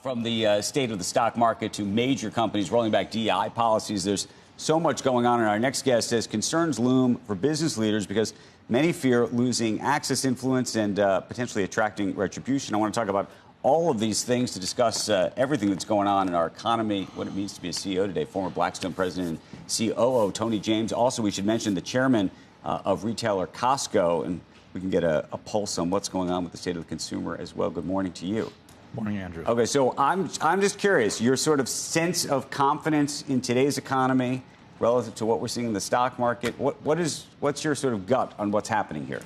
From the state of the stock market to major companies rolling back DEI policies, there's so much going on. And our next guest says concerns loom for business leaders because many fear losing access, influence, and potentially attracting retribution. I want to talk about all of these things to discuss everything that's going on in our economy, what it means to be a CEO today. Former Blackstone President and COO Tony James. Also, we should mention the chairman of retailer Costco, and we can get a pulse on what's going on with the state of the consumer as well. Good morning to you. Morning, Andrew. Okay, so I'm just curious, your sort of sense of confidence in today's economy relative to what we're seeing in the stock market. What's your sort of gut on what's happening here?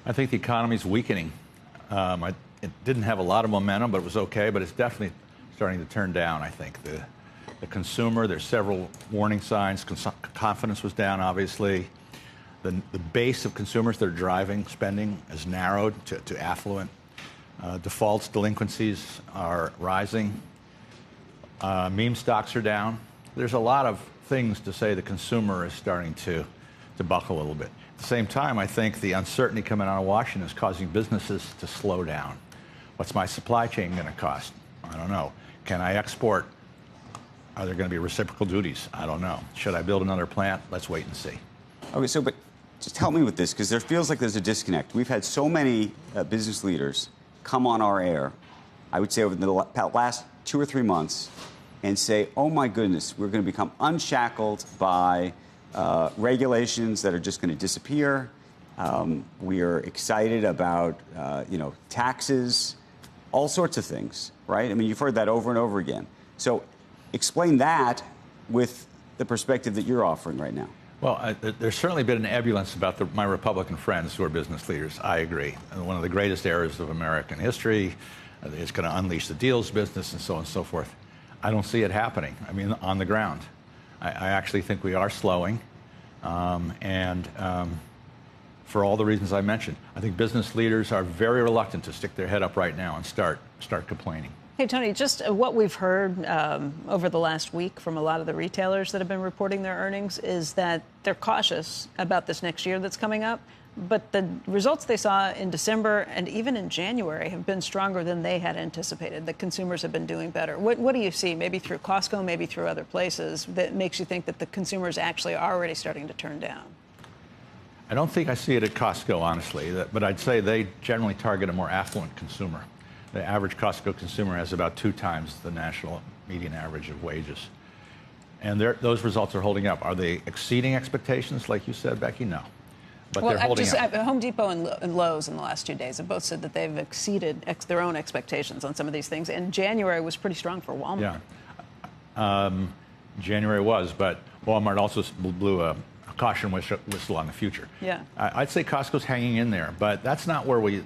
I think the economy's weakening. It didn't have a lot of momentum, but it was okay. But it's definitely starting to turn down, I think. The consumer, there's several warning signs. Confidence was down, obviously. The base of consumers that are driving spending is narrowed to affluent. Defaults, delinquencies are rising. Meme stocks are down. There's a lot of things to say the consumer is starting to buckle a little bit. At the same time, I think the uncertainty coming out of Washington is causing businesses to slow down. What's my supply chain going to cost? I don't know. Can I export? Are there going to be reciprocal duties? I don't know. Should I build another plant? Let's wait and see. Okay, but just help me with this, because there feels like there's a disconnect. We've had so many business leaders come on our air, I would say over the last 2 or 3 months, and say, oh my goodness, we're going to become unshackled by regulations that are just going to disappear. We are excited about, taxes, all sorts of things, right? I mean, you've heard that over and over again. So explain that with the perspective that you're offering right now. Well, there's certainly been an ebullience about my Republican friends who are business leaders. I agree. And one of the greatest eras of American history. It's going to unleash the deals business and so on and so forth. I don't see it happening. I mean, on the ground. I actually think we are slowing. For all the reasons I mentioned, I think business leaders are very reluctant to stick their head up right now and start complaining. Hey, Tony, just what we've heard over the last week from a lot of the retailers that have been reporting their earnings is that they're cautious about this next year that's coming up. But the results they saw in December and even in January have been stronger than they had anticipated. The consumers have been doing better. What do you see, maybe through Costco, maybe through other places, that makes you think that the consumers actually are already starting to turn down? I don't think I see it at Costco, honestly, but I'd say they generally target a more affluent consumer. The average Costco consumer has about 2 times the national median average of wages. And those results are holding up. Are they exceeding expectations, like you said, Becky? No. But they're holding up. Home Depot and Lowe's in the last 2 days have both said that they've exceeded their own expectations on some of these things. And January was pretty strong for Walmart. Yeah. January was, but Walmart also blew a caution whistle on the future. Yeah. I'd say Costco's hanging in there, but that's not where we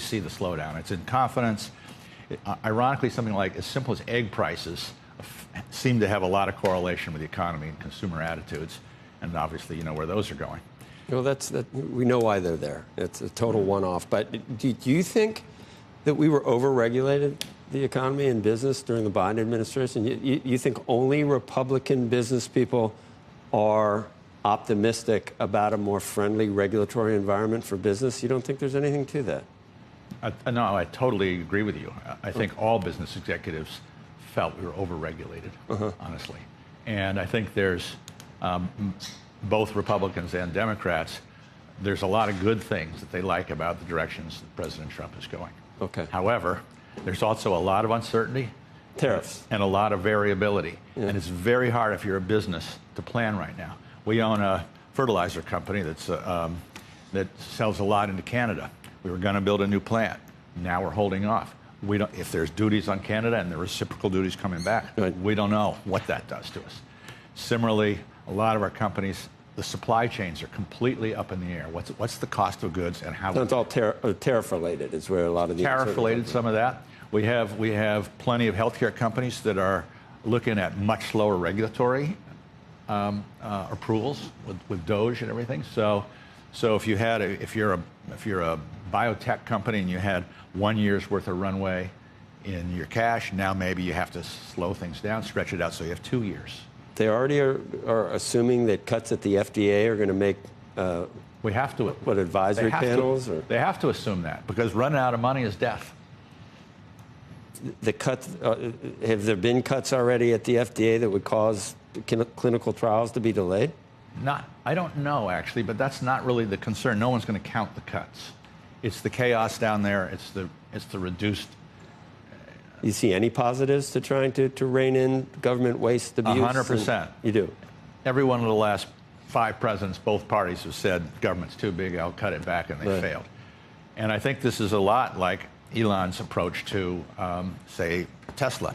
see the slowdown. It's in confidence. Ironically, something like as simple as egg prices seem to have a lot of correlation with the economy and consumer attitudes, and obviously you know where those are going. Well, we know why they're there. It's a total one-off. But do you think that we were over-regulated, the economy and business, during the Biden administration? You think only Republican business people are optimistic about a more friendly regulatory environment for business? You don't think there's anything to that? No, I totally agree with you. I think all business executives felt we were over-regulated, honestly. And I think there's both Republicans and Democrats, there's a lot of good things that they like about the directions that President Trump is going. Okay. However, there's also a lot of uncertainty. Tariffs. And a lot of variability. Yeah. And it's very hard if you're a business to plan right now. We own a fertilizer company that sells a lot into Canada. We were going to build a new plant. Now we're holding off. If there's duties on Canada and the reciprocal duties coming back, right, we don't know what that does to us. Similarly, a lot of our companies, the supply chains are completely up in the air. What's the cost of goods and how? That's all tariff related. Is where a lot of the tariff related. Some of that. We have plenty of healthcare companies that are looking at much slower regulatory approvals with DOGE and everything. So if you're a biotech company and you had 1 year's worth of runway in your cash, now maybe you have to slow things down, stretch it out so you have 2 years. They already are assuming that cuts at the FDA are going to make. We have to. What, advisory panels? They have to assume that, because running out of money is death. the cut, have there been cuts already at the FDA that would cause clinical trials to be delayed? I don't know, actually, but that's not really the concern. No one's going to count the cuts. It's the chaos down there. It's the reduced. You see any positives to trying to rein in government waste abuse? 100%. You do? Every one of the last 5 presidents, both parties have said government's too big, I'll cut it back, and they failed. And I think this is a lot like Elon's approach to, say, Tesla.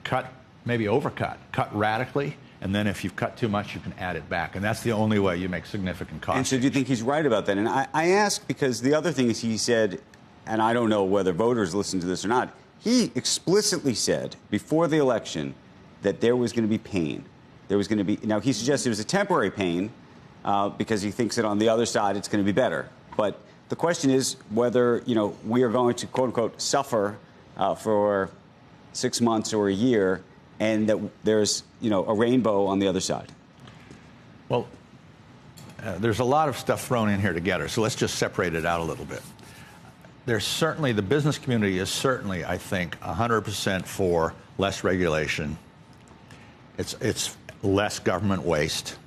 Cut, maybe overcut, cut radically, and then if you've cut too much, you can add it back. And that's the only way you make significant cost. And so do you think he's right about that? And I ask because the other thing is he said, and I don't know whether voters listen to this or not, he explicitly said before the election that there was going to be pain. There was going to be, now he suggested it was a temporary pain because he thinks that on the other side it's going to be better. But the question is whether, we are going to, quote unquote, suffer for 6 months or a year and that there's, a rainbow on the other side. Well, there's a lot of stuff thrown in here together, so let's just separate it out a little bit. There's certainly, the business community is certainly, I think, 100% for less regulation. It's less government waste.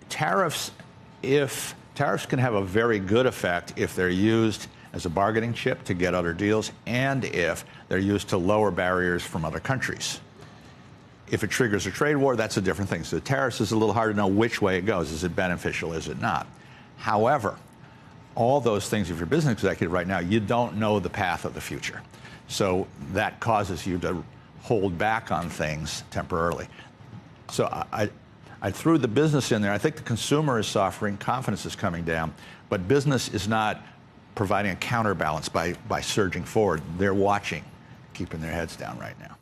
Tariffs can have a very good effect if they're used as a bargaining chip to get other deals and if they're used to lower barriers from other countries. If it triggers a trade war, that's a different thing. So the tariffs is a little hard to know which way it goes. Is it beneficial? Is it not? However, all those things, if you're a business executive right now, you don't know the path of the future. So that causes you to hold back on things temporarily. So I threw the business in there. I think the consumer is suffering, confidence is coming down, but business is not providing a counterbalance by surging forward. They're watching, keeping their heads down right now.